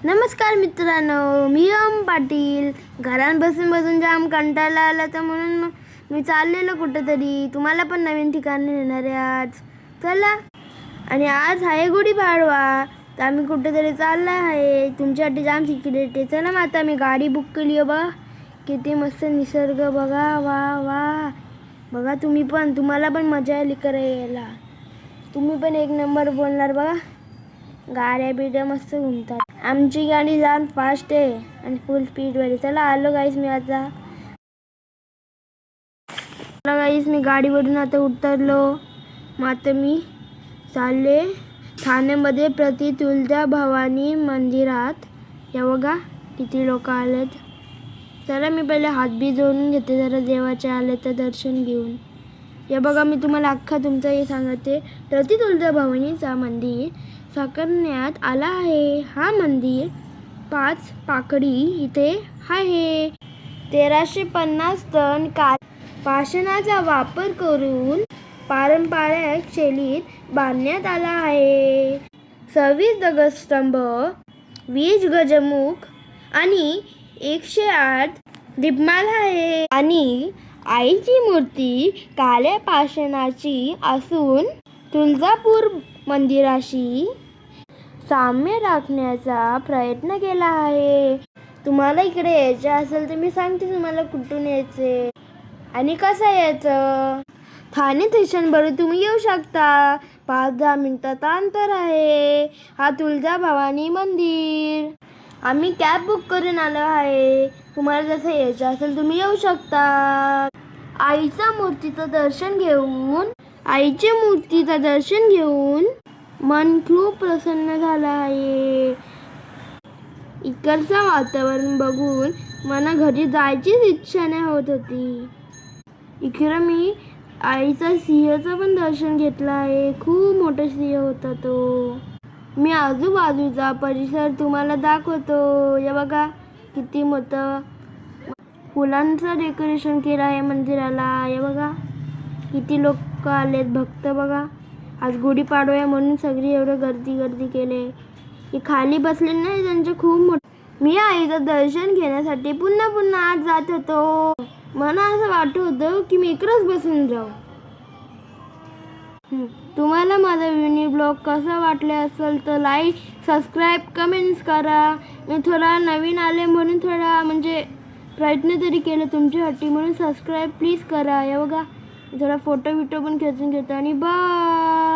नमस्कार मित्रांनो, मी ओम पाटील. घरात बसून बसून जाम कंटाळा आला तर म्हणून मी चाललेलो कुठंतरी. तुम्हाला पण नवीन ठिकाणी नेणार आहे आज. चला. आणि आज आहे गुढीपाडवा, तर आम्ही कुठेतरी चालला आहे. तुमच्यासाठी जाम सिक्रेट आहे. चला मग आता मी गाडी बुक केली आहे बघा. किती मस्त निसर्ग बघा. वा वा बघा, तुम्हाला पण मजा आली करायला. तुम्ही पण एक नंबर बोलणार बघा. गाड्या बिड्या मस्त घुमतात. आमची गाडी जाम फास्ट आहे आणि फुल स्पीडवर. चला आलो गाईस मी आता. चला गाईस, मी गाडीवरून आता उतरलो. मग आता मी चालले ठाण्यामध्ये प्रति तुळजाभवानी मंदिरात. या बघा किती लोक आलेत. चला मी पहिले हातबी जोडून घेते, जरा देवाचे आले तर दर्शन घेऊन. या बघा, मी तुम्हाला अख्खा तुमचं हे सांगते. प्रति तुळजाभवानीचा मंदिर साकारण्यात आला आहे. हा मंदिर 5 पाकळी इथे आहे. 1350 टन पाषाणाचा वापर करून पारंपरिक शैलीत बांधण्यात आला आहे. 26 दगडस्तंभ, 20 गजमुख आणि 108 दीपमाला आहे. आणि आईची मूर्ती काळ्या पाषाणाची असून तुळजापूर मंदिराशी साम्य राखण्याचा प्रयत्न केला आहे. तुम्हाला इकडे यायचं असेल तर मी सांगते तुम्हाला कुठून यायचे आणि कसं यायचं. ठाणे स्टेशनवरून तुम्ही येऊ शकता. 5-10 मिनिटाचं अंतर आहे. हा तुळजाभवानी मंदिर. आम्ही कॅब बुक करून आलो आहे. तुम्हाला जसं यायचं असेल तुम्ही येऊ शकता. आईच्या मूर्तीचं दर्शन घेऊन मन खूप प्रसन्न झालं आहे. इकडचं वातावरण बघून मला घरी जायचीच इच्छा नाही होत होती. इकडं मी आईचा सिंहाचं पण दर्शन घेतलं आहे. खूप मोठा सिंह होता तो. मी आजूबाजूचा परिसर तुम्हाला दाखवतो. या बघा किती मोठं फुलांचं डेकोरेशन केलं आहे मंदिराला. या बघा किती लोक आलेत, भक्त बघा. आज गुढीपाडवा आहे म्हणून सगळी एवढं गर्दी केले. हे खाली बसले नाही, त्यांचे खूप मोठं. मी आईचं दर्शन घेण्यासाठी पुन्हा आत जात होतो. मला असं वाटत होतं की मी इकडेच बसून जाऊ. तुम्हाला माझा मिनी ब्लॉग कसा वाटला असेल तर लाईक, सबस्क्राईब, कमेंट्स करा. मी थोडा नवीन आले म्हणून थोडा प्रयत्न तरी केलं तुमच्यासाठी, म्हणून सबस्क्राईब प्लीज करा. या बघा थोडा फोटो पण खेचून घेतो आणि बाय.